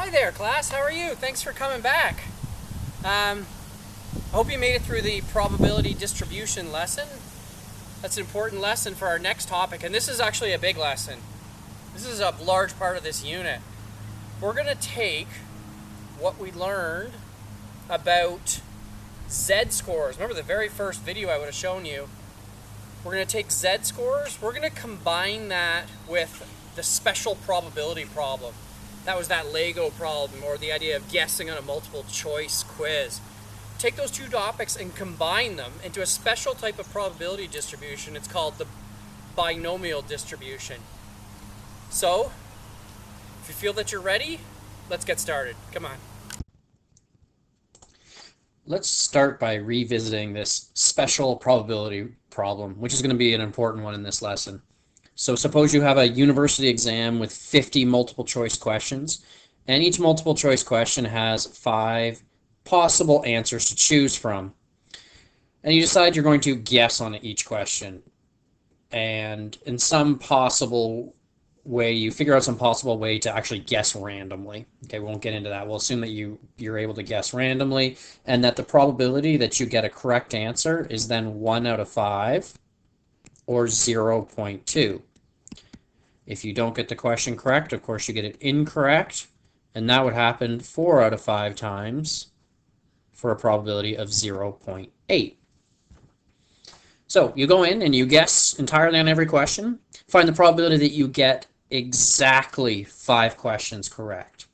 Hi there, class. How are you? Thanks for coming back. I hope you made it through the probability distribution lesson. That's an important lesson for our next topic, and this is actually a big lesson. This is a large part of this unit. We're going to take what we learned about z-scores. Remember the very first video I would have shown you? We're going to take z-scores. We're going to combine that with the special probability problem. That was that Lego problem, or the idea of guessing on a multiple choice quiz. Take those two topics and combine them into a special type of probability distribution. It's called the binomial distribution. So, if you feel that you're ready, let's get started. Come on. Let's start by revisiting this special probability problem, which is going to be an important one in this lesson. So suppose you have a university exam with 50 multiple choice questions, and each multiple choice question has 5 possible answers to choose from. And you decide you're going to guess on each question. And in some possible way, you figure out some possible way to actually guess randomly. Okay, we won't get into that. We'll assume that you're able to guess randomly, and that the probability that you get a correct answer is then 1 out of 5. Or 0.2. If you don't get the question correct, of course, you get it incorrect, and that would happen 4 out of 5 times for a probability of 0.8. So you go in and you guess entirely on every question, find the probability that you get exactly 5 questions correct.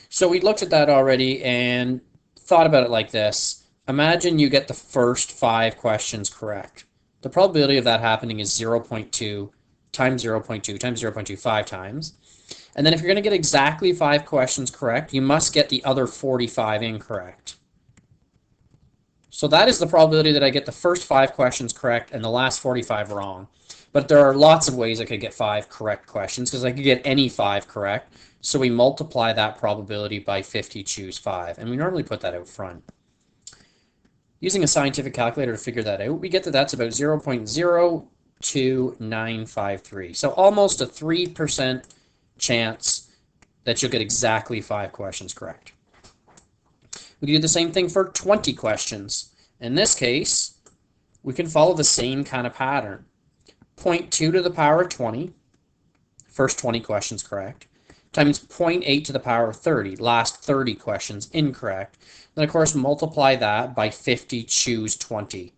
So we looked at that already and thought about it like this. Imagine you get the first 5 questions correct. The probability of that happening is 0.2 times 0.2 times 0.25 times. And then if you're going to get exactly 5 questions correct, you must get the other 45 incorrect. So that is the probability that I get the first 5 questions correct and the last 45 wrong. But there are lots of ways I could get 5 correct questions, because I could get any 5 correct. So we multiply that probability by 50, choose 5. And we normally put that out front. Using a scientific calculator to figure that out, we get that that's about 0.02953. So almost a 3% chance that you'll get exactly 5 questions correct. We can do the same thing for 20 questions. In this case, we can follow the same kind of pattern. 0.2 to the power of 20, first 20 questions correct, times 0.8 to the power of 30, last 30 questions incorrect. Then, of course, multiply that by 50, choose 20.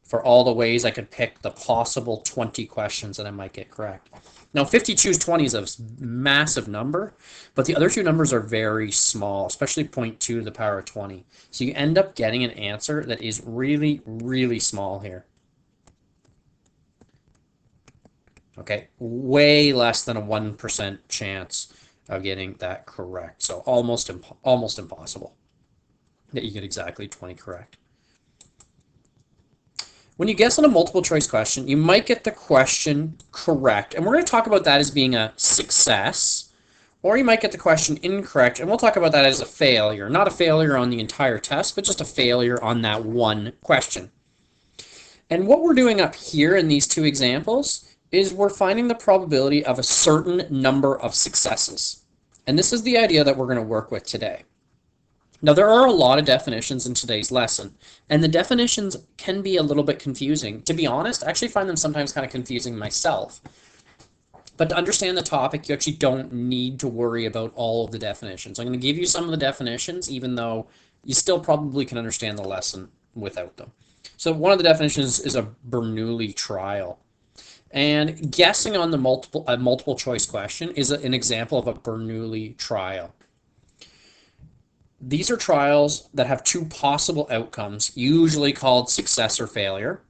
For all the ways I could pick the possible 20 questions that I might get correct. Now, 50, choose 20 is a massive number, but the other two numbers are very small, especially 0.2 to the power of 20. So you end up getting an answer that is really, really small here. Okay, way less than a 1% chance of getting that correct. So almost impossible that you get exactly 20 correct. When you guess on a multiple choice question, you might get the question correct. And we're going to talk about that as being a success. Or you might get the question incorrect, and we'll talk about that as a failure. Not a failure on the entire test, but just a failure on that one question. And what we're doing up here in these two examples is we're finding the probability of a certain number of successes. And this is the idea that we're going to work with today. Now, there are a lot of definitions in today's lesson, and the definitions can be a little bit confusing. To be honest, I actually find them sometimes kind of confusing myself. But to understand the topic, you actually don't need to worry about all of the definitions. I'm going to give you some of the definitions, even though you still probably can understand the lesson without them. So one of the definitions is a Bernoulli Trial. And guessing on the multiple choice question is an example of a Bernoulli Trial. These are trials that have 2 possible outcomes, usually called success or failure.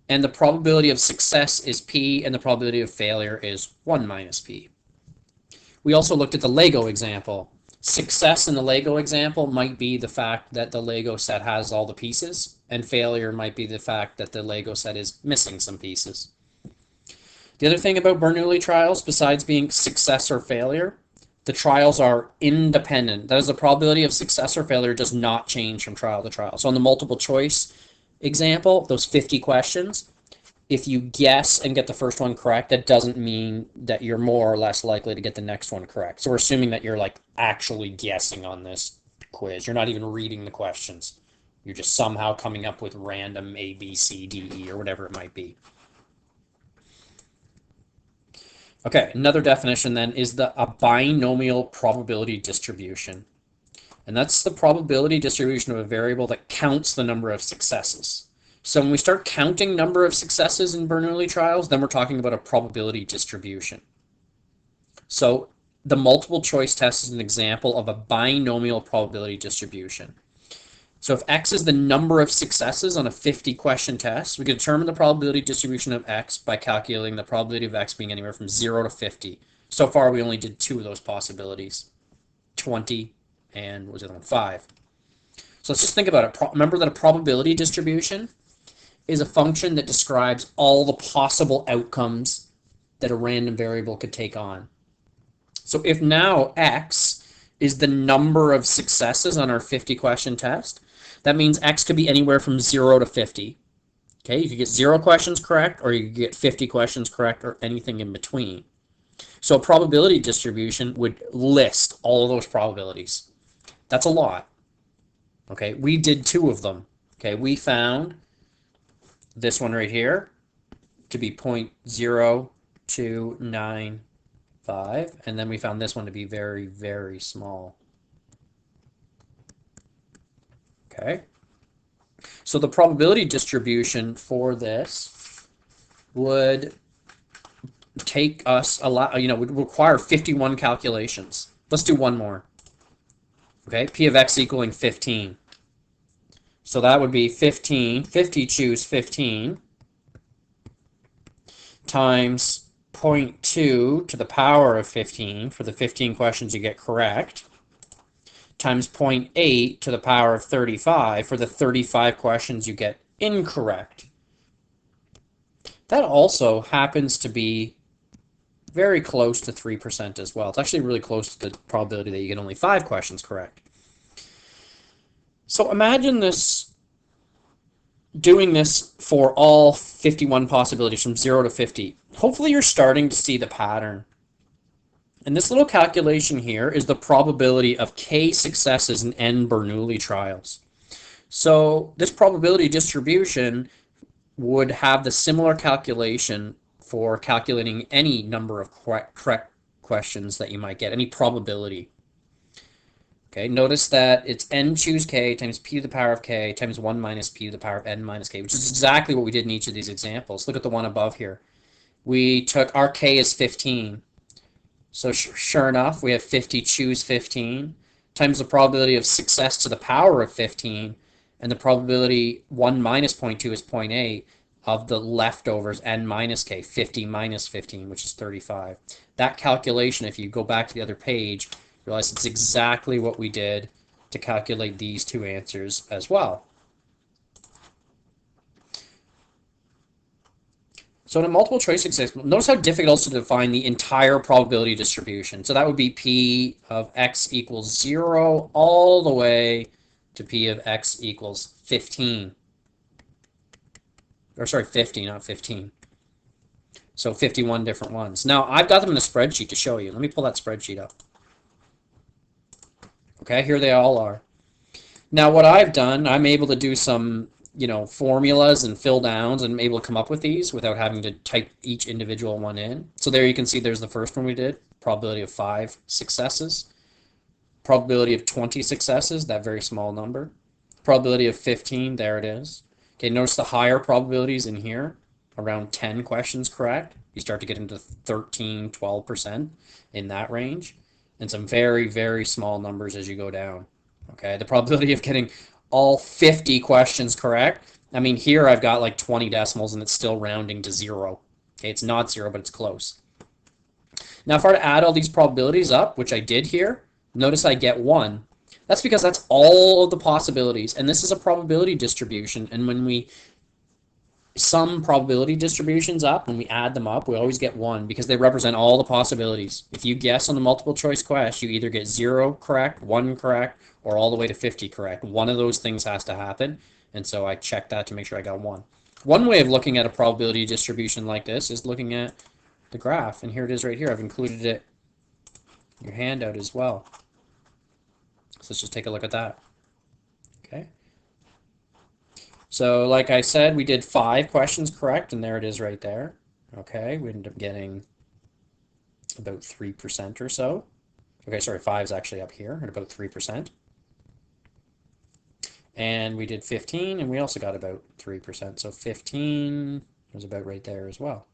And the probability of success is p, and the probability of failure is 1 minus p. We also looked at the Lego example. Success in the Lego example might be the fact that the Lego set has all the pieces, and failure might be the fact that the Lego set is missing some pieces. The other thing about Bernoulli trials, besides being success or failure, the trials are independent. That is, the probability of success or failure does not change from trial to trial. So on the multiple choice example, those 50 questions, if you guess and get the first one correct, that doesn't mean that you're more or less likely to get the next one correct. So we're assuming that you're like actually guessing on this quiz. You're not even reading the questions. You're just somehow coming up with random A, B, C, D, E, or whatever it might be. Okay, another definition then is a binomial probability distribution. And that's the probability distribution of a variable that counts the number of successes. So when we start counting number of successes in Bernoulli trials, then we're talking about a probability distribution. So the multiple choice test is an example of a binomial probability distribution. So if x is the number of successes on a 50 question test, we can determine the probability distribution of x by calculating the probability of x being anywhere from 0 to 50. So far we only did 2 of those possibilities, 20 and what was the other one, 5. So let's just think about it. Remember that a probability distribution is a function that describes all the possible outcomes that a random variable could take on. So if now x is the number of successes on our 50 question test, that means x could be anywhere from 0 to 50. Okay, you could get 0 questions correct, or you could get 50 questions correct, or anything in between. So a probability distribution would list all of those probabilities. That's a lot. Okay, we did 2 of them. Okay, we found this one right here to be 0.0295, and then we found this one to be very, very small. Okay, so the probability distribution for this would take us a lot, would require 51 calculations. Let's do one more. Okay, p of x equaling 15. So that would be 15, 50 choose 15, times 0.2 to the power of 15 for the 15 questions you get correct, times 0.8 to the power of 35 for the 35 questions you get incorrect. That also happens to be very close to 3% as well. It's actually really close to the probability that you get only 5 questions correct. So imagine this, doing this for all 51 possibilities from 0 to 50. Hopefully you're starting to see the pattern. And this little calculation here is the probability of k successes in n Bernoulli trials. So this probability distribution would have the similar calculation for calculating any number of correct questions that you might get, any probability. Okay, notice that it's n choose k times p to the power of k times 1 minus p to the power of n minus k, which is exactly what we did in each of these examples. Look at the one above here. We took our k as 15. So sure enough, we have 50 choose 15 times the probability of success to the power of 15, and the probability 1 minus 0.2 is 0.8 of the leftovers n minus k, 50 minus 15, which is 35. That calculation, if you go back to the other page, realize it's exactly what we did to calculate these 2 answers as well. So in a multiple choice example, notice how difficult it is to define the entire probability distribution. So that would be p of x equals 0 all the way to p of x equals 15. Or sorry, 50, not 15. So 51 different ones. Now, I've got them in a spreadsheet to show you. Let me pull that spreadsheet up. Okay, here they all are. Now, what I've done, I'm able to do some formulas and fill downs, and I'm able to come up with these without having to type each individual one in. So there you can see there's the first one we did, probability of 5 successes, probability of 20 successes, that very small number, probability of 15, there it is. Okay, notice the higher probabilities in here, around 10 questions correct. You start to get into 13, 12% in that range, and some very, very small numbers as you go down. Okay, the probability of getting all 50 questions correct. I mean, here I've got like 20 decimals and it's still rounding to 0. Okay, it's not 0, but it's close. Now, if I were to add all these probabilities up, which I did here, notice I get 1. That's because that's all of the possibilities, and this is a probability distribution, and when we sum probability distributions up, when we add them up, we always get 1 because they represent all the possibilities. If you guess on the multiple choice quest, you either get 0 correct, 1 correct, or all the way to 50 correct. One of those things has to happen, and so I checked that to make sure I got 1. One way of looking at a probability distribution like this is looking at the graph, and here it is right here. I've included it in your handout as well. So let's just take a look at that. Okay. So like I said, we did 5 questions correct, and there it is right there. Okay, we ended up getting about 3% or so. Okay, sorry, 5 is actually up here at about 3%. And we did 15, and we also got about 3%. So 15 was about right there as well.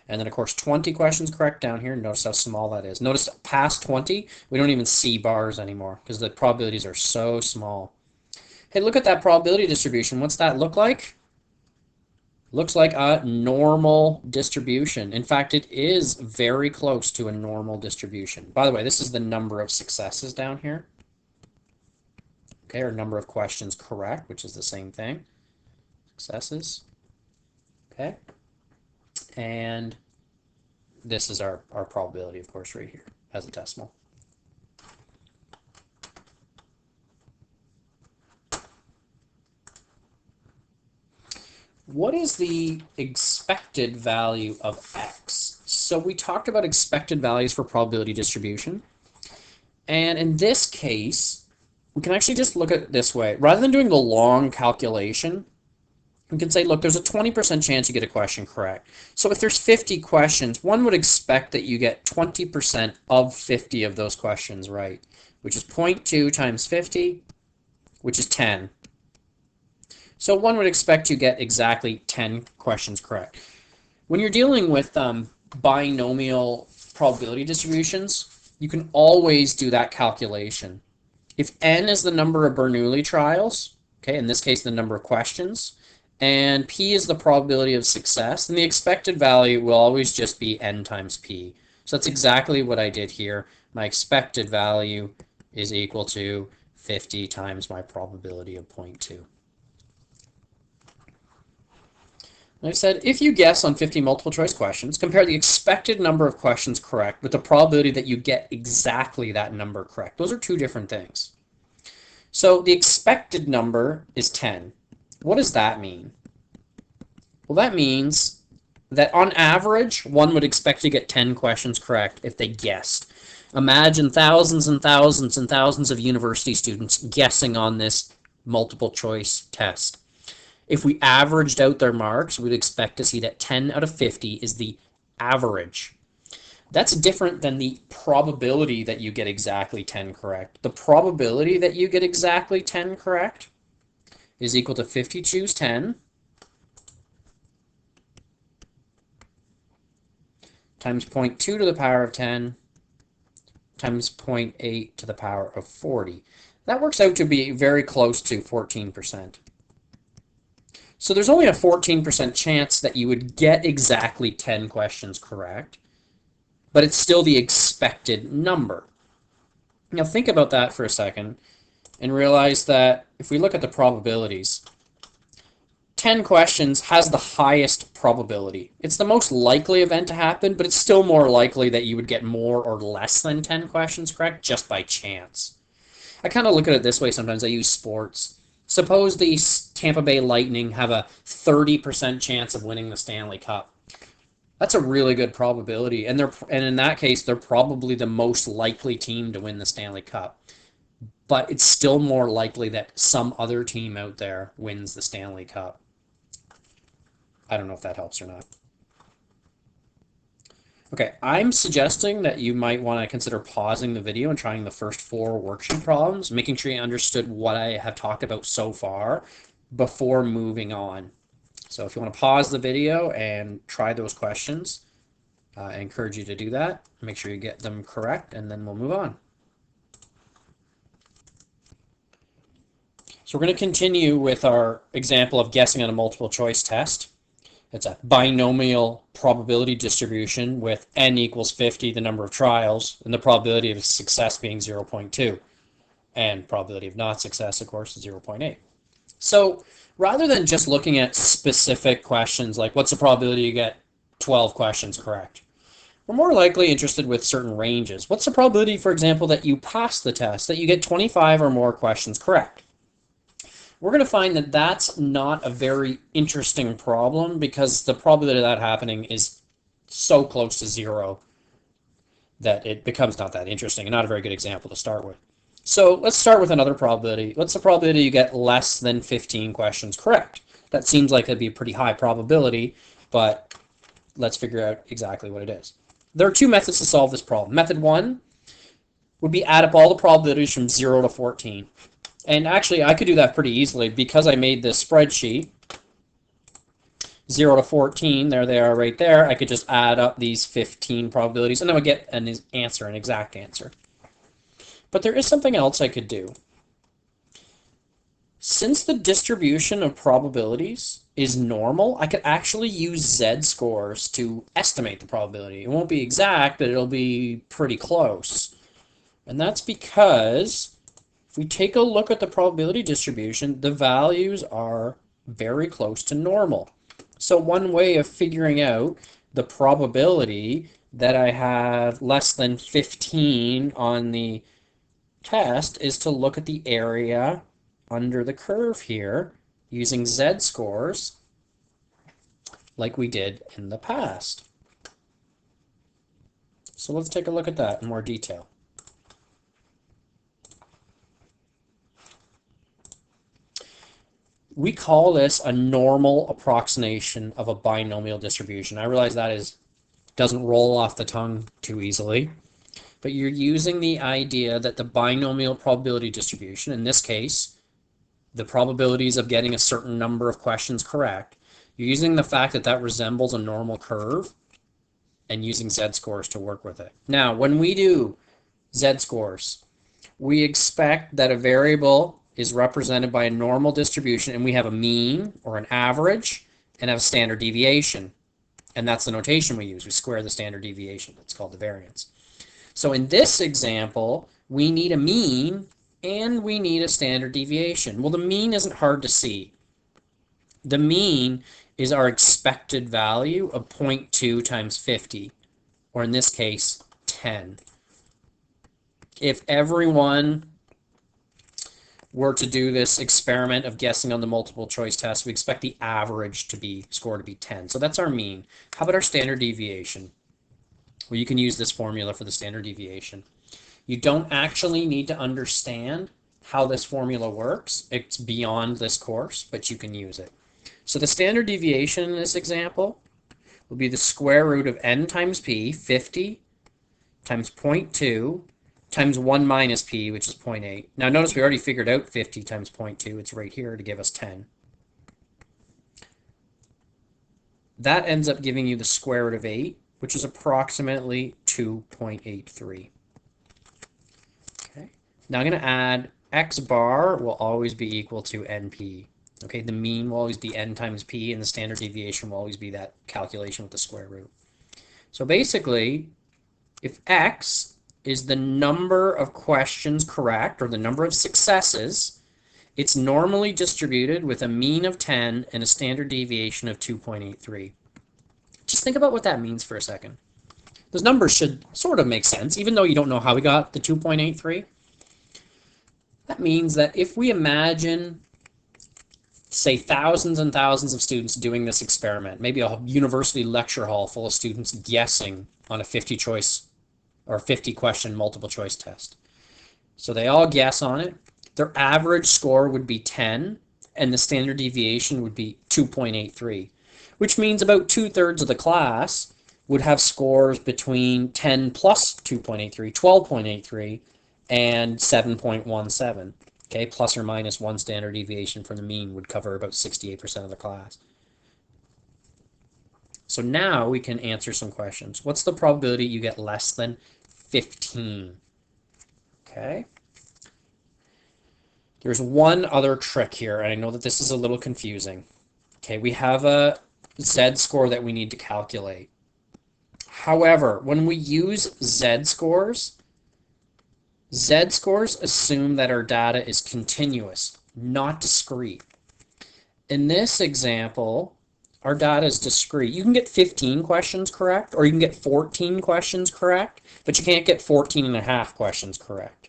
And then, of course, 20 questions correct down here. Notice how small that is. Notice past 20, we don't even see bars anymore because the probabilities are so small. Hey, look at that probability distribution. What's that look like? Looks like a normal distribution. In fact, it is very close to a normal distribution. By the way, this is the number of successes down here. Okay, or number of questions correct, which is the same thing. Successes. Okay. And this is our probability, of course, right here as a decimal. What is the expected value of x? So we talked about expected values for probability distribution. And in this case, we can actually just look at it this way. Rather than doing the long calculation, we can say, look, there's a 20% chance you get a question correct. So if there's 50 questions, one would expect that you get 20% of 50 of those questions right, which is 0.2 times 50, which is 10. So one would expect you get exactly 10 questions correct. When you're dealing with binomial probability distributions, you can always do that calculation. If n is the number of Bernoulli trials, okay, in this case the number of questions, and p is the probability of success, then the expected value will always just be n times p. So that's exactly what I did here. My expected value is equal to 50 times my probability of 0.2. I said, if you guess on 50 multiple choice questions, compare the expected number of questions correct with the probability that you get exactly that number correct. Those are two different things. So the expected number is 10. What does that mean? Well, that means that on average, one would expect to get 10 questions correct if they guessed. Imagine thousands and thousands and thousands of university students guessing on this multiple choice test. If we averaged out their marks, we'd expect to see that 10 out of 50 is the average. That's different than the probability that you get exactly 10 correct. The probability that you get exactly 10 correct is equal to 50 choose 10 times 0.2 to the power of 10 times 0.8 to the power of 40. That works out to be very close to 14%. So there's only a 14% chance that you would get exactly 10 questions correct, but it's still the expected number. Now think about that for a second and realize that if we look at the probabilities, 10 questions has the highest probability. It's the most likely event to happen, but it's still more likely that you would get more or less than 10 questions correct just by chance. I kind of look at it this way sometimes. I use sports. Suppose the Tampa Bay Lightning have a 30% chance of winning the Stanley Cup. That's a really good probability, and in that case, they're probably the most likely team to win the Stanley Cup. But it's still more likely that some other team out there wins the Stanley Cup. I don't know if that helps or not. Okay, I'm suggesting that you might want to consider pausing the video and trying the first 4 worksheet problems, making sure you understood what I have talked about so far before moving on. So if you want to pause the video and try those questions, I encourage you to do that. Make sure you get them correct, and then we'll move on. So we're going to continue with our example of guessing on a multiple choice test. It's a binomial probability distribution with n equals 50, the number of trials, and the probability of success being 0.2. And probability of not success, of course, is 0.8. So rather than just looking at specific questions like what's the probability you get 12 questions correct, we're more likely interested with certain ranges. What's the probability, for example, that you pass the test, that you get 25 or more questions correct? we're going to find that that's not a very interesting problem because the probability of that happening is so close to zero that it becomes not that interesting and not a very good example to start with. So let's start with another probability. What's the probability you get less than 15 questions correct? That seems like it'd be a pretty high probability, but let's figure out exactly what it is. There are two methods to solve this problem. Method one would be add up all the probabilities from 0 to 14. And actually, I could do that pretty easily because I made this spreadsheet. 0 to 14, there they are right there. I could just add up these 15 probabilities and I would get an answer, an exact answer. But there is something else I could do. Since the distribution of probabilities is normal, I could actually use z-scores to estimate the probability. It won't be exact, but it'll be pretty close. And that's because if we take a look at the probability distribution, the values are very close to normal. So one way of figuring out the probability that I have less than 15 on the test is to look at the area under the curve here using z-scores like we did in the past. So let's take a look at that in more detail. We call this a normal approximation of a binomial distribution. I realize that doesn't roll off the tongue too easily, but you're using the idea that the binomial probability distribution, in this case, the probabilities of getting a certain number of questions correct, you're using the fact that that resembles a normal curve and using z-scores to work with it. Now, when we do z-scores, we expect that a variable is represented by a normal distribution and we have a mean or an average and have a standard deviation. And that's the notation we use. We square the standard deviation. That's called the variance. So in this example, we need a mean and we need a standard deviation. Well, the mean isn't hard to see. The mean is our expected value of 0.2 times 50, or in this case, 10. If everyone were to do this experiment of guessing on the multiple choice test, we expect the average score to be 10. So that's our mean. How about our standard deviation? Well, you can use this formula for the standard deviation. You don't actually need to understand how this formula works. It's beyond this course, but you can use it. So the standard deviation in this example will be the square root of n times p, 50, times 0.2, times 1 minus p, which is 0.8. Now notice we already figured out 50 times 0.2. It's right here to give us 10. That ends up giving you the square root of 8, which is approximately 2.83. Okay. Now I'm going to add x bar will always be equal to np. Okay, the mean will always be n times p, and the standard deviation will always be that calculation with the square root. So basically, if x is the number of questions correct, or the number of successes, it's normally distributed with a mean of 10 and a standard deviation of 2.83. Just think about what that means for a second. Those numbers should sort of make sense, even though you don't know how we got the 2.83. That means that if we imagine, say, thousands and thousands of students doing this experiment, maybe a university lecture hall full of students guessing on a 50-choice or 50-question multiple choice test. So they all guess on it. Their average score would be 10, and the standard deviation would be 2.83, which means about 2/3 of the class would have scores between 10 plus 2.83, 12.83, and 7.17. Okay, plus or minus 1 standard deviation from the mean would cover about 68% of the class. So now we can answer some questions. What's the probability you get less than 15? Okay. There's one other trick here, and I know that this is a little confusing. Okay, we have a z-score that we need to calculate. However, when we use z-scores assume that our data is continuous, not discrete. In this example, our data is discrete. You can get 15 questions correct, or you can get 14 questions correct, but you can't get 14 and a half questions correct.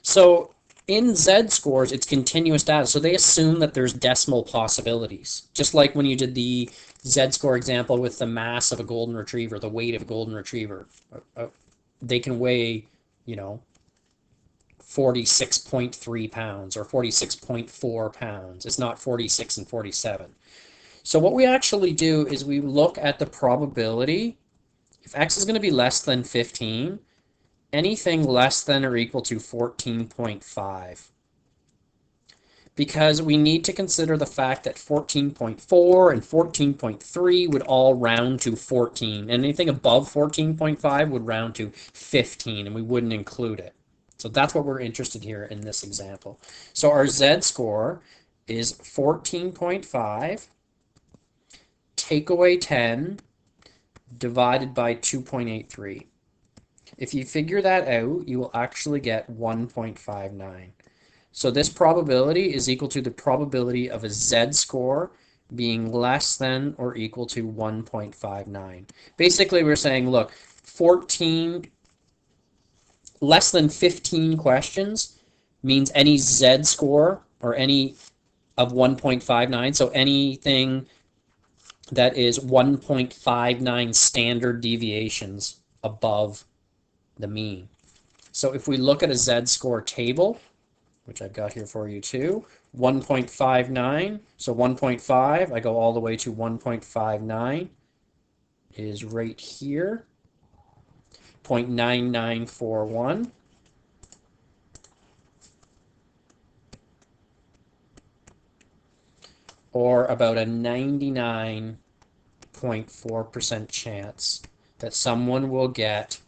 So In z-scores, it's continuous data, so they assume that there's decimal possibilities. Just like when you did the z-score example with the mass of a golden retriever, the weight of a golden retriever. They can weigh, 46.3 pounds or 46.4 pounds. It's not 46 and 47. So what we actually do is we look at the probability. If x is going to be less than 15, anything less than or equal to 14.5. Because we need to consider the fact that 14.4 and 14.3 would all round to 14. And anything above 14.5 would round to 15, and we wouldn't include it. So that's what we're interested here in this example. So our z-score is 14.5, take away 10, divided by 2.83. If you figure that out, you will actually get 1.59. So this probability is equal to the probability of a z-score being less than or equal to 1.59. Basically, we're saying, look, less than 15 questions means any z-score or any of 1.59. So anything that is 1.59 standard deviations above the mean. So if we look at a z-score table, which I've got here for you too, 1.59, so 1.5, I go all the way to 1.59 is right here, 0.9941. Or about a 99.4% chance that someone will get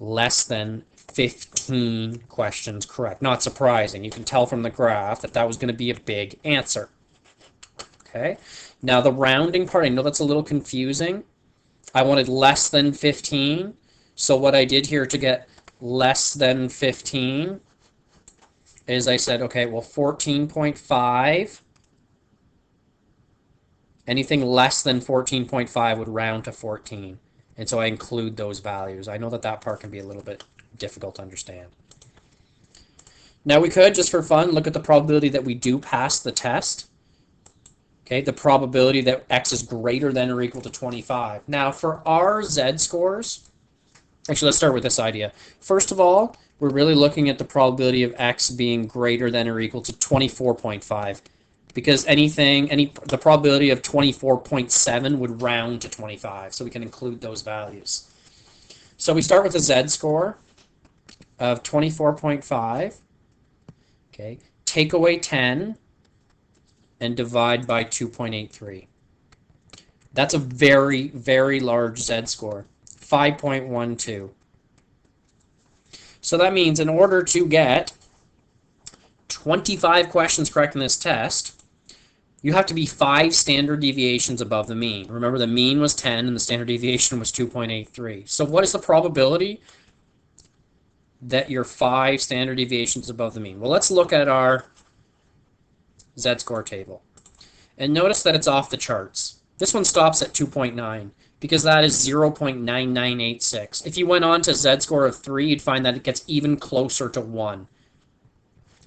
less than 15 questions correct. Not surprising. You can tell from the graph that that was going to be a big answer. Okay. Now the rounding part, I know that's a little confusing. I wanted less than 15. So what I did here to get less than 15 is I said, okay, well, 14.5. Anything less than 14.5 would round to 14. And so I include those values. I know that that part can be a little bit difficult to understand. Now we could, just for fun, look at the probability that we do pass the test. Okay, the probability that x is greater than or equal to 25. Now for our z-scores, actually let's start with this idea. First of all, we're really looking at the probability of x being greater than or equal to 24.5. Because the probability of 24.7 would round to 25, so we can include those values. So we start with a z-score of 24.5. Okay, take away 10 and divide by 2.83. That's a very, very large z-score, 5.12. So that means in order to get 25 questions correct in this test, you have to be 5 standard deviations above the mean. Remember, the mean was 10 and the standard deviation was 2.83. So what is the probability that you're 5 standard deviations above the mean? Well, let's look at our z-score table. And notice that it's off the charts. This one stops at 2.9 because that is 0.9986. If you went on to z-score of 3, you'd find that it gets even closer to 1.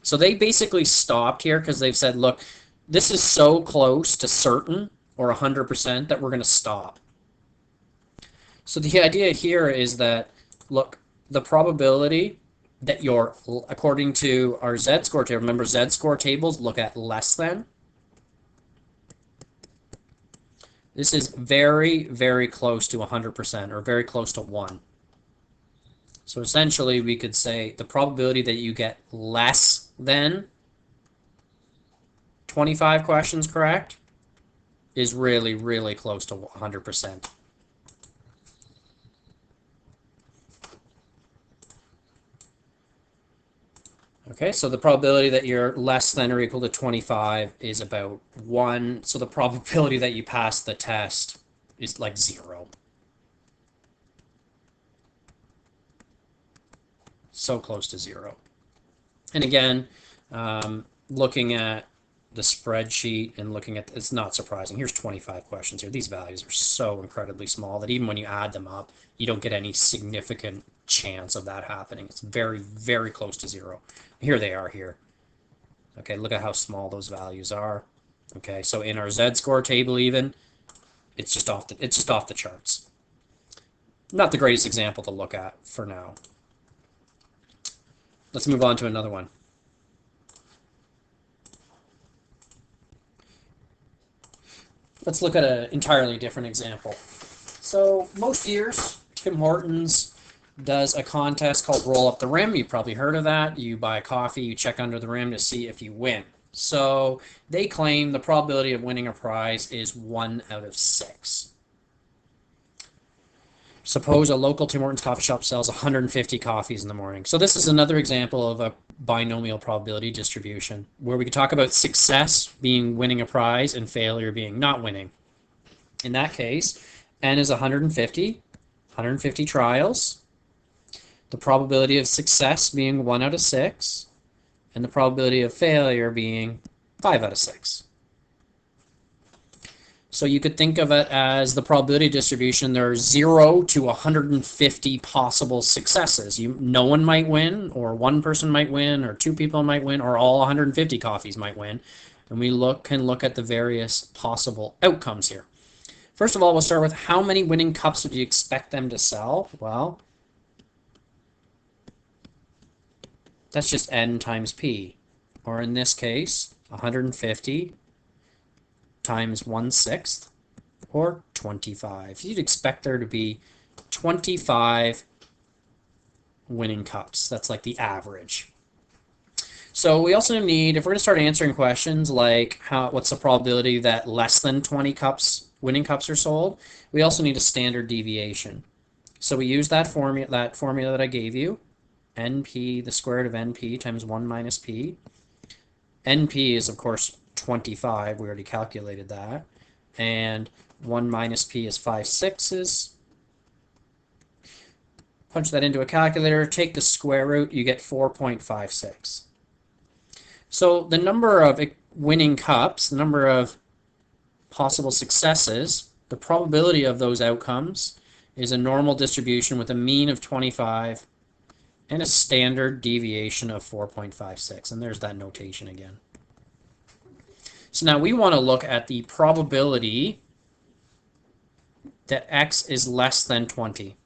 So they basically stopped here because they've said, look, this is so close to certain or 100% that we're going to stop. So the idea here is that, look, the probability that you're, according to our z-score table, remember z-score tables look at less than. This is very, very close to 100% or very close to 1. So essentially we could say the probability that you get less than 25 questions correct is really, really close to 100%. Okay, so the probability that you're less than or equal to 25 is about 1. So the probability that you pass the test is like 0. So close to 0. And again, looking at the spreadsheet and looking at, it's not surprising. Here's 25 questions here. These values are so incredibly small that even when you add them up, you don't get any significant chance of that happening. It's very, very close to zero. Here they are here. Okay, look at how small those values are. Okay, so in our Z-score table even, it's just off the charts. Not the greatest example to look at for now. Let's move on to another one. Let's look at an entirely different example. So most years, Tim Hortons does a contest called Roll Up the Rim. You've probably heard of that. You buy a coffee, you check under the rim to see if you win. So they claim the probability of winning a prize is 1 out of 6. Suppose a local Tim Hortons coffee shop sells 150 coffees in the morning. So this is another example of a binomial probability distribution where we could talk about success being winning a prize and failure being not winning. In that case, N is 150 trials, the probability of success being 1 out of 6, and the probability of failure being 5 out of 6. So you could think of it as the probability distribution. There are 0 to 150 possible successes. No one might win, or one person might win, or 2 people might win, or all 150 coffees might win. And we can look at the various possible outcomes here. First of all, we'll start with how many winning cups would you expect them to sell? Well, that's just N times P. Or in this case, 150 times 1/6, or 25. You'd expect there to be 25 winning cups. That's like the average. So we also need, if we're going to start answering questions like what's the probability that less than 20 winning cups are sold, we also need a standard deviation. So we use that formula that I gave you, NP, the square root of NP times 1 minus P. NP is, of course, 25. We already calculated that. And 1 minus P is 5/6. Punch that into a calculator. Take the square root. You get 4.56. So the number of winning cups, the number of possible successes, the probability of those outcomes is a normal distribution with a mean of 25 and a standard deviation of 4.56. And there's that notation again. So now we want to look at the probability that x is less than 20.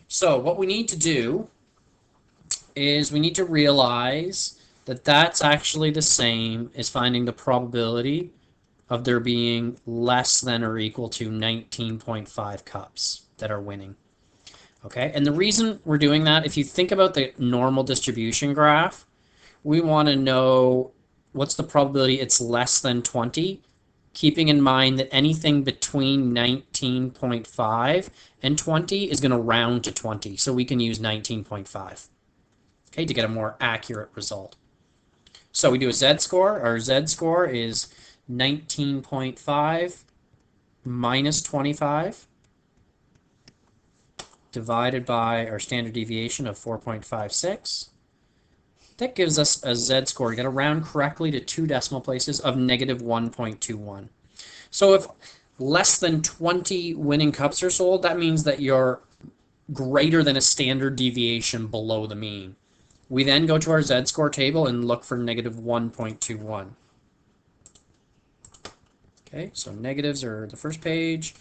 So what we need to do is we need to realize that that's actually the same as finding the probability of there being less than or equal to 19.5 cups that are winning. Okay, and the reason we're doing that, if you think about the normal distribution graph, we want to know what's the probability it's less than 20, keeping in mind that anything between 19.5 and 20 is going to round to 20, so we can use 19.5, okay, to get a more accurate result. So we do a z-score. Our z-score is 19.5 minus 25 divided by our standard deviation of 4.56. That gives us a z-score. You got to round correctly to 2 decimal places of -1.21. So if less than 20 winning cups are sold, that means that you're greater than a standard deviation below the mean. We then go to our z-score table and look for -1.21. Okay, so negatives are the first page.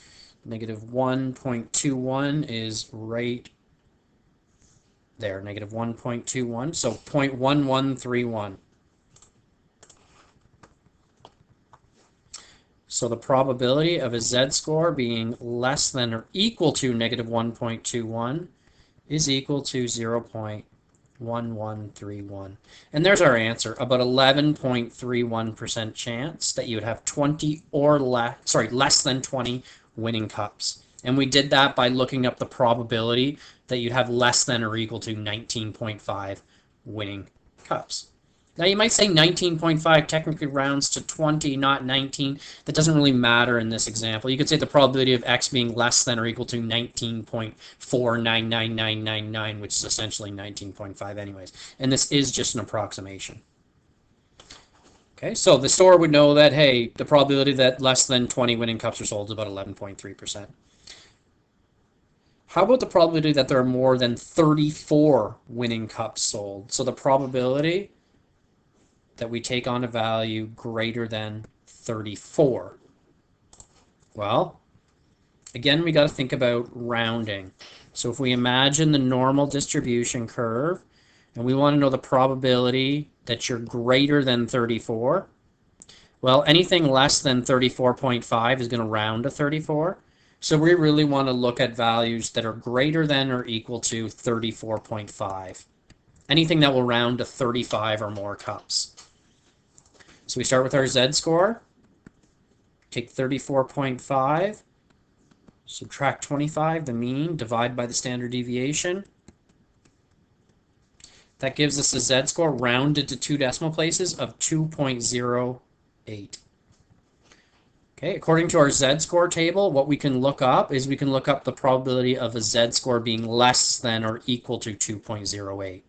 -1.21 is right there, -1.21, so 0.1131. So the probability of a z-score being less than or equal to -1.21 is equal to 0.1131. And there's our answer, about 11.31% chance that you would have 20 or less than 20 winning cups. And we did that by looking up the probability that you'd have less than or equal to 19.5 winning cups. Now you might say 19.5 technically rounds to 20, not 19. That doesn't really matter in this example. You could say the probability of x being less than or equal to 19.499999, which is essentially 19.5 anyways. And this is just an approximation. Okay, so the store would know that, hey, the probability that less than 20 winning cups are sold is about 11.3%. How about the probability that there are more than 34 winning cups sold? So the probability that we take on a value greater than 34. Well, again, we got to think about rounding. So if we imagine the normal distribution curve, and we want to know the probability that you're greater than 34, well, anything less than 34.5 is going to round to 34. So we really want to look at values that are greater than or equal to 34.5. Anything that will round to 35 or more cups. So we start with our Z-score. Take 34.5. Subtract 25, the mean, divide by the standard deviation. That gives us a Z-score rounded to 2 decimal places of 2.08. Okay, according to our Z-score table, what we can look up is we can look up the probability of a Z-score being less than or equal to 2.08.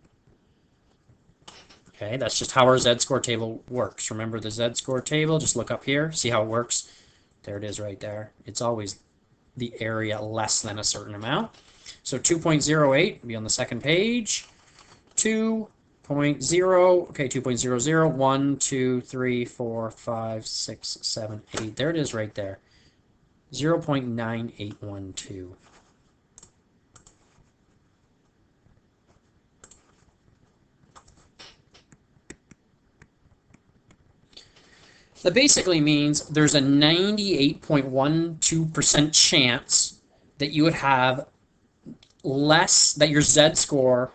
Okay, that's just how our Z-score table works. Remember the Z-score table, just look up here, see how it works. There it is right there. It's always the area less than a certain amount. So 2.08 be on the second page. 2.0, okay, 2.00, 1, 2, 3, 4, 5, 6, 7, 8. There it is right there. 0.9812. That basically means there's a 98.12% chance that you would have less, that your Z-score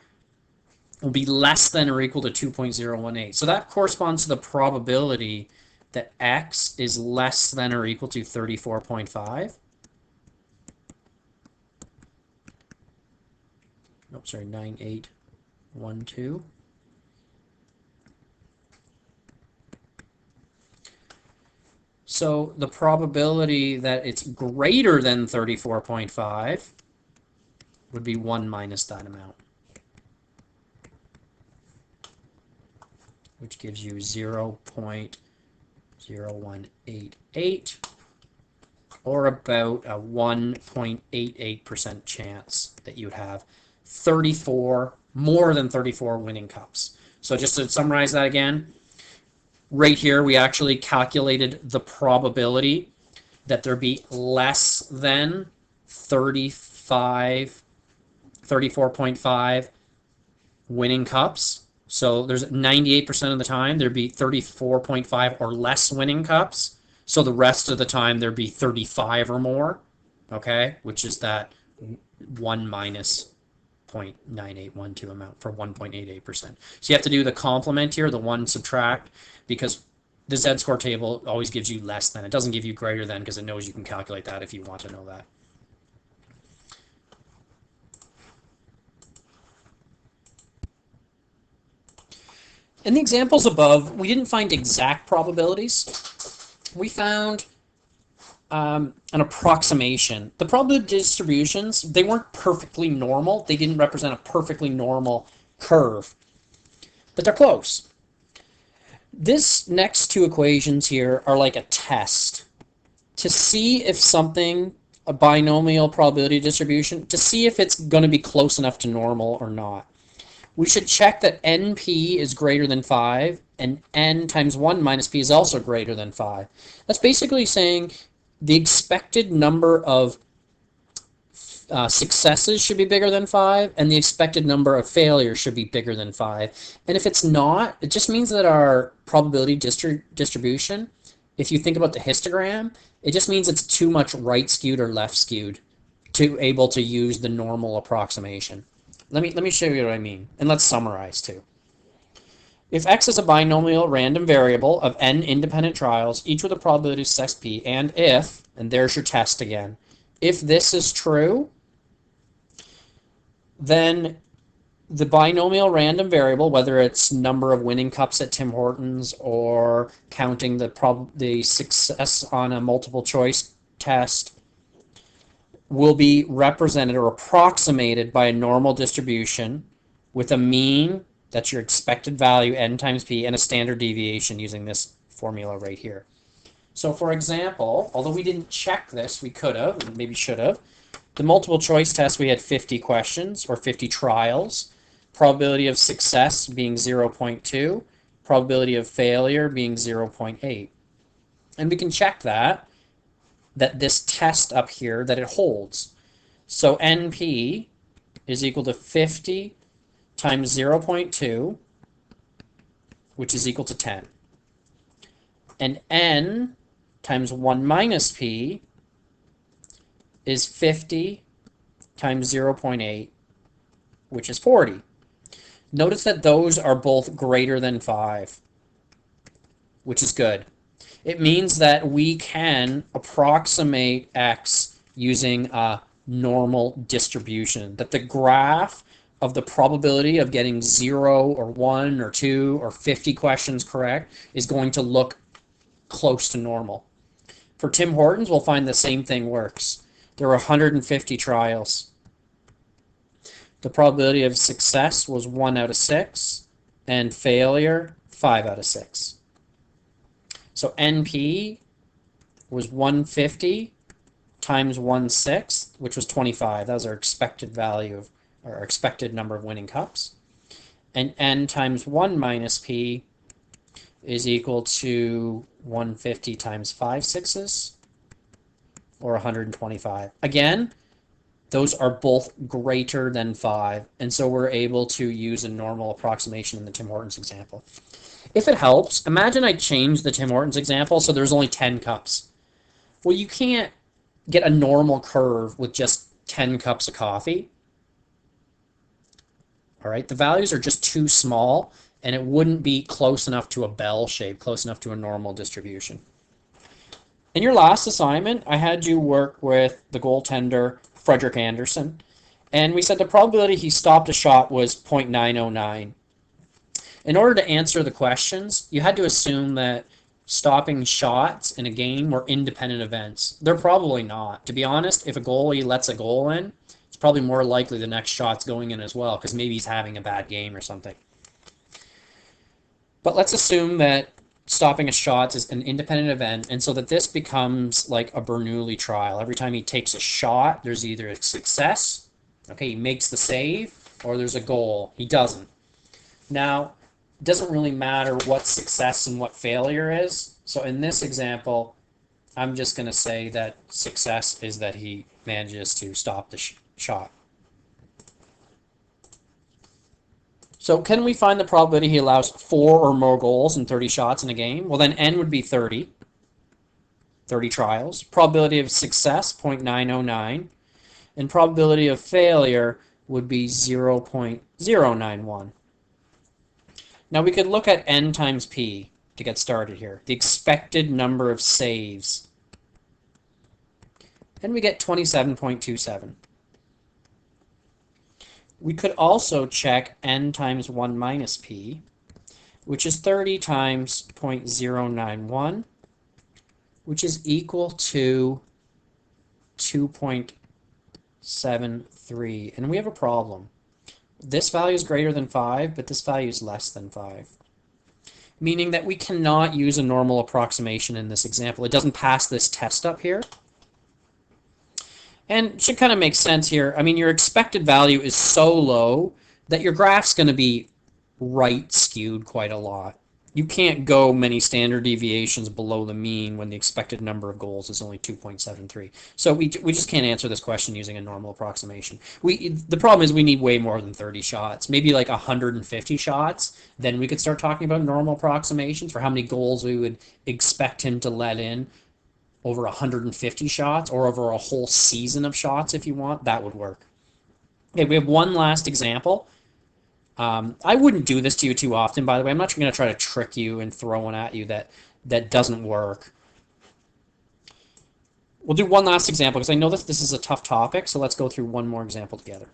will be less than or equal to 2.018. So that corresponds to the probability that X is less than or equal to 34.5. Oh, sorry, 9812. So the probability that it's greater than 34.5 would be 1 minus that amount, which gives you 0.0188, or about a 1.88% chance that you would have 34, more than 34 winning cups. So just to summarize that again, right here we actually calculated the probability that there be less than 34.5 winning cups. So there's 98% of the time there'd be 34.5 or less winning cups. So the rest of the time there'd be 35 or more, okay, which is that 1 minus 0.9812 amount for 1.88%. So you have to do the complement here, the 1 subtract, because the Z-score table always gives you less than. It doesn't give you greater than because it knows you can calculate that if you want to know that. In the examples above, we didn't find exact probabilities. We found an approximation. The probability distributions, they weren't perfectly normal. They didn't represent a perfectly normal curve, but they're close. This next two equations here are like a test to see if something, a binomial probability distribution, to see if it's going to be close enough to normal or not. We should check that NP is greater than 5 and N times 1 minus P is also greater than 5. That's basically saying the expected number of successes should be bigger than 5 and the expected number of failures should be bigger than 5. And if it's not, it just means that our probability distribution, if you think about the histogram, it just means it's too much right skewed or left skewed to able to use the normal approximation. Let me show you what I mean, and let's summarize too. If X is a binomial random variable of n independent trials, each with a probability of success P, and if, and there's your test again, if this is true, then the binomial random variable, whether it's number of winning cups at Tim Hortons or counting the success on a multiple choice test, will be represented or approximated by a normal distribution with a mean, that's your expected value, n times p, and a standard deviation using this formula right here. So for example, although we didn't check this, we could have, maybe should have. The multiple choice test, we had 50 questions or 50 trials. Probability of success being 0.2. Probability of failure being 0.8. And we can check that this test up here, that it holds. So NP is equal to 50 times 0.2, which is equal to 10. And N times 1 minus P is 50 times 0.8, which is 40. Notice that those are both greater than 5, which is good. It means that we can approximate x using a normal distribution, that the graph of the probability of getting 0 or 1 or 2 or 50 questions correct is going to look close to normal. For Tim Hortons, we'll find the same thing works. There were 150 trials. The probability of success was 1 out of 6, and failure 5 out of 6. So NP was 150 times 1/6, which was 25. That was our expected value of, or our expected number of winning cups. And N times 1 minus P is equal to 150 times 5 sixes, or 125. Again, those are both greater than 5, and so we're able to use a normal approximation in the Tim Hortons example. If it helps, imagine I change the Tim Hortons example so there's only 10 cups. Well, you can't get a normal curve with just 10 cups of coffee. All right, the values are just too small, and it wouldn't be close enough to a bell shape, close enough to a normal distribution. In your last assignment, I had you work with the goaltender, Frederick Anderson, and we said the probability he stopped a shot was 0.909. In order to answer the questions, you had to assume that stopping shots in a game were independent events. They're probably not. To be honest, if a goalie lets a goal in, it's probably more likely the next shot's going in as well, because maybe he's having a bad game or something. But let's assume that stopping a shot is an independent event, and so that this becomes like a Bernoulli trial. Every time he takes a shot, there's either a success, okay, he makes the save, or there's a goal. He doesn't. Now, it doesn't really matter what success and what failure is. So in this example, I'm just going to say that success is that he manages to stop the shot. So can we find the probability he allows 4 or more goals in 30 shots in a game? Well, then N would be 30. 30 trials. Probability of success, 0.909. And probability of failure would be 0.091. Now we could look at N times P to get started here. The expected number of saves. And we get 27.27. We could also check N times 1 minus P, which is 30 times 0.091, which is equal to 2.73. And we have a problem. This value is greater than 5, but this value is less than 5. Meaning that we cannot use a normal approximation in this example. It doesn't pass this test up here. And it should kind of make sense here. I mean, your expected value is so low that your graph's going to be right skewed quite a lot. You can't go many standard deviations below the mean when the expected number of goals is only 2.73. So we just can't answer this question using a normal approximation. The problem is we need way more than 30 shots, maybe like 150 shots. Then we could start talking about normal approximations for how many goals we would expect him to let in over 150 shots, or over a whole season of shots if you want. That would work. Okay, we have one last example. I wouldn't do this to you too often, by the way. I'm not going to try to trick you and throw one at you that doesn't work. We'll do one last example because I know this is a tough topic, so let's go through one more example together.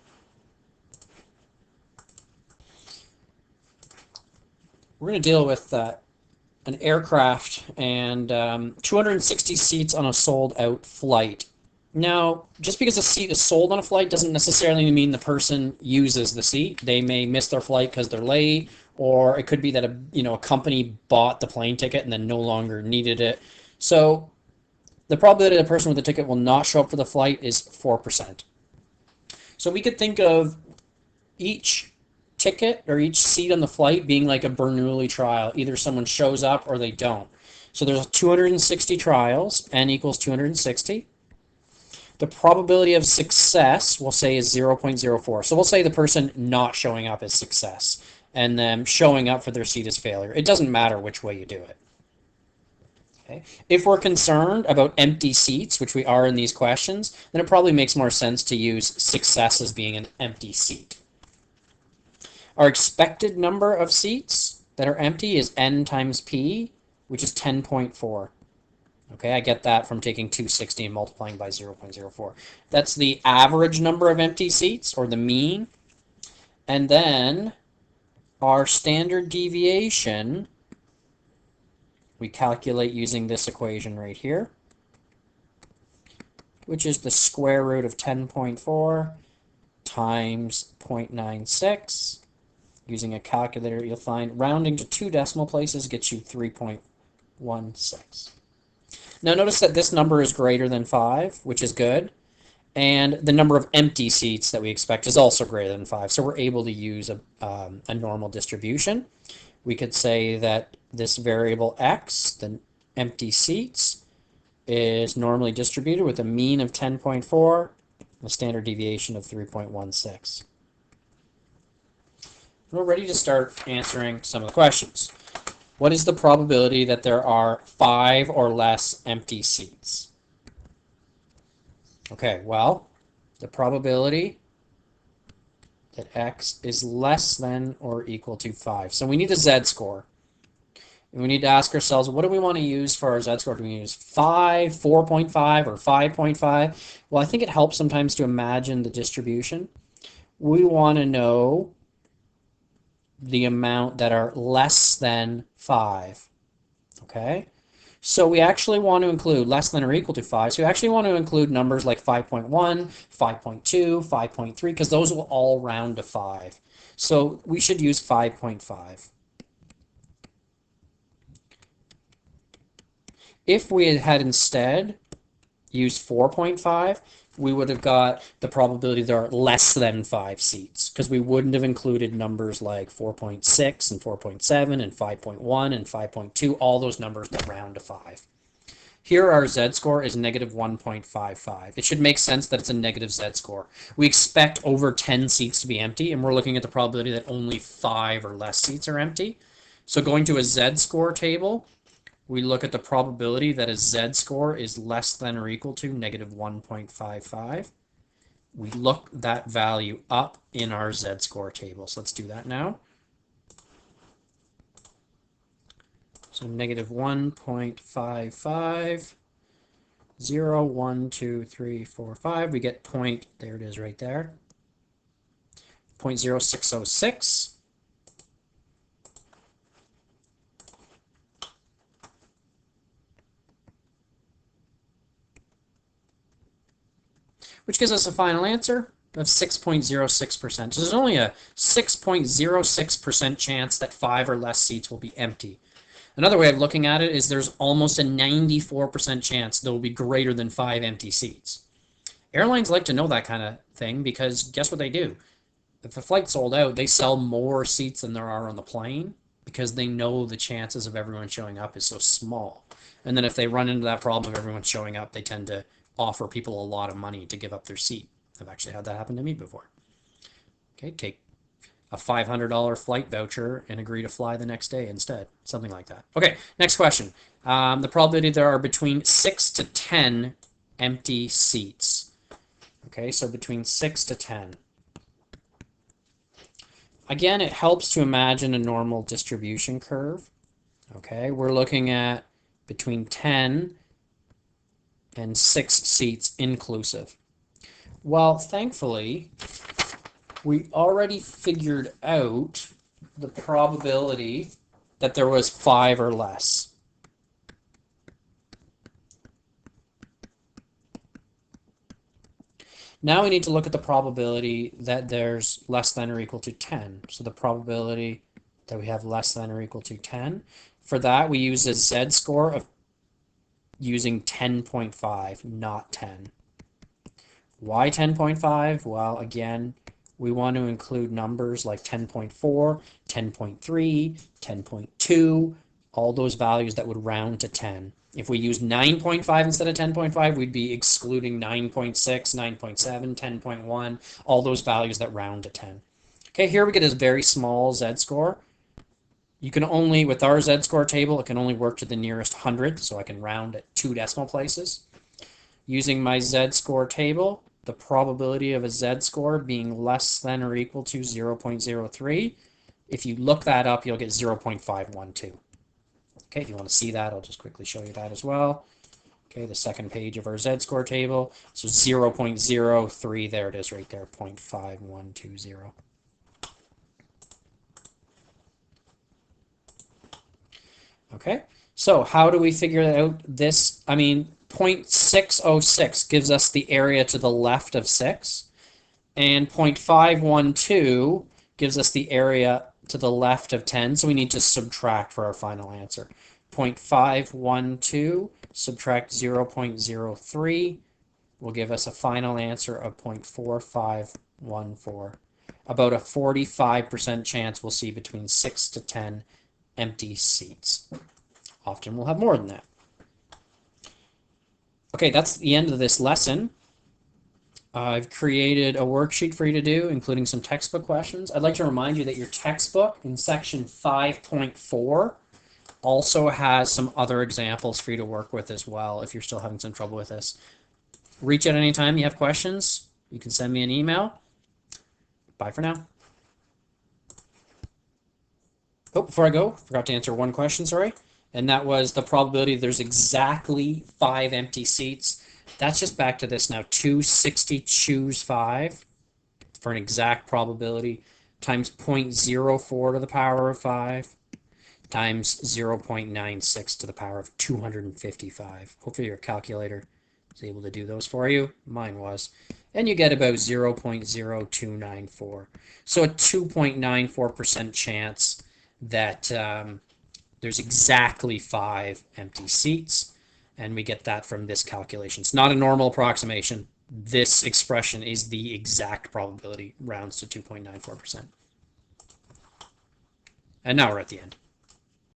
We're going to deal with an aircraft and 260 seats on a sold-out flight. Now, just because a seat is sold on a flight doesn't necessarily mean the person uses the seat. They may miss their flight because they're late, or it could be that a company bought the plane ticket and then no longer needed it. So the probability the person with the ticket will not show up for the flight is 4%. So we could think of each ticket or each seat on the flight being like a Bernoulli trial. Either someone shows up or they don't. So there's 260 trials, n equals 260. The probability of success, we'll say, is 0.04. So we'll say the person not showing up is success, and them showing up for their seat is failure. It doesn't matter which way you do it. Okay. If we're concerned about empty seats, which we are in these questions, then it probably makes more sense to use success as being an empty seat. Our expected number of seats that are empty is n times p, which is 10.4. Okay, I get that from taking 260 and multiplying by 0.04. That's the average number of empty seats, or the mean. And then our standard deviation, we calculate using this equation right here, which is the square root of 10.4 times 0.96. Using a calculator, you'll find rounding to 2 decimal places gets you 3.16. Now notice that this number is greater than 5, which is good, and the number of empty seats that we expect is also greater than 5, so we're able to use a normal distribution. We could say that this variable x, the empty seats, is normally distributed with a mean of 10.4 and a standard deviation of 3.16. We're ready to start answering some of the questions. What is the probability that there are 5 or less empty seats? Okay, well, the probability that x is less than or equal to 5. So we need a z-score. And we need to ask ourselves, what do we want to use for our z-score? Do we use 5, 4.5, or 5.5? Well, I think it helps sometimes to imagine the distribution. We want to know the amount that are less than 5. Okay? So we actually want to include less than or equal to 5. So we actually want to include numbers like 5.1, 5.2, 5.3, because those will all round to 5. So we should use 5.5. If we had instead used 4.5, we would have got the probability there are less than 5 seats, because we wouldn't have included numbers like 4.6 and 4.7 and 5.1 and 5.2, all those numbers that round to 5. Here our z-score is negative 1.55. It should make sense that it's a negative z-score. We expect over 10 seats to be empty, and we're looking at the probability that only 5 or less seats are empty. So going to a z-score table, we look at the probability that a z-score is less than or equal to negative 1.55. We look that value up in our z-score table. So let's do that now. So negative 1.55, 0, 1, 2, 3, 4, 5. We get point, there it is right there, 0.0606. Which gives us a final answer of 6.06%. So there's only a 6.06% chance that 5 or less seats will be empty. Another way of looking at it is there's almost a 94% chance there will be greater than 5 empty seats. Airlines like to know that kind of thing because guess what they do? If the flight's sold out, they sell more seats than there are on the plane because they know the chances of everyone showing up is so small. And then if they run into that problem of everyone showing up, they tend to offer people a lot of money to give up their seat. I've actually had that happen to me before. Okay, take a $500 flight voucher and agree to fly the next day instead. Something like that. Okay, next question. The probability there are between 6 to 10 empty seats. Okay, so between 6 to 10. Again, it helps to imagine a normal distribution curve. Okay, we're looking at between 10 and 6 seats inclusive. Well, thankfully, we already figured out the probability that there was 5 or less. Now we need to look at the probability that there's less than or equal to 10. So the probability that we have less than or equal to 10. For that, we use a z-score of using 10.5, not 10. Why 10.5? Well, again, we want to include numbers like 10.4, 10.3, 10.2, all those values that would round to 10. If we use 9.5 instead of 10.5, we'd be excluding 9.6, 9.7, 10.1, all those values that round to 10. Okay, here we get a very small z-score. You can only, with our z-score table, it can only work to the nearest 100, so I can round at 2 decimal places. Using my z-score table, the probability of a z-score being less than or equal to 0.03, if you look that up, you'll get 0.512. Okay, if you want to see that, I'll just quickly show you that as well. Okay, the second page of our z-score table. So 0.03, there it is right there, 0.5120. Okay, so how do we figure out this? I mean, 0.606 gives us the area to the left of 6, and 0.512 gives us the area to the left of 10, so we need to subtract for our final answer. 0.512 subtract 0.03 will give us a final answer of 0.4514. About a 45% chance we'll see between 6 to 10 empty seats. Often we'll have more than that. Okay, that's the end of this lesson. I've created a worksheet for you to do, including some textbook questions. I'd like to remind you that your textbook in section 5.4 also has some other examples for you to work with as well if you're still having some trouble with this. Reach out anytime you have questions. You can send me an email. Bye for now. Oh, before I go, forgot to answer one question, sorry. And that was the probability there's exactly 5 empty seats. That's just back to this now. 260 choose 5 for an exact probability times 0.04 to the power of 5 times 0.96 to the power of 255. Hopefully your calculator is able to do those for you. Mine was. And you get about 0.0294. So a 2.94% chance that there's exactly 5 empty seats, and we get that from this calculation. It's not a normal approximation. This expression is the exact probability, rounds to 2.94%. And now we're at the end.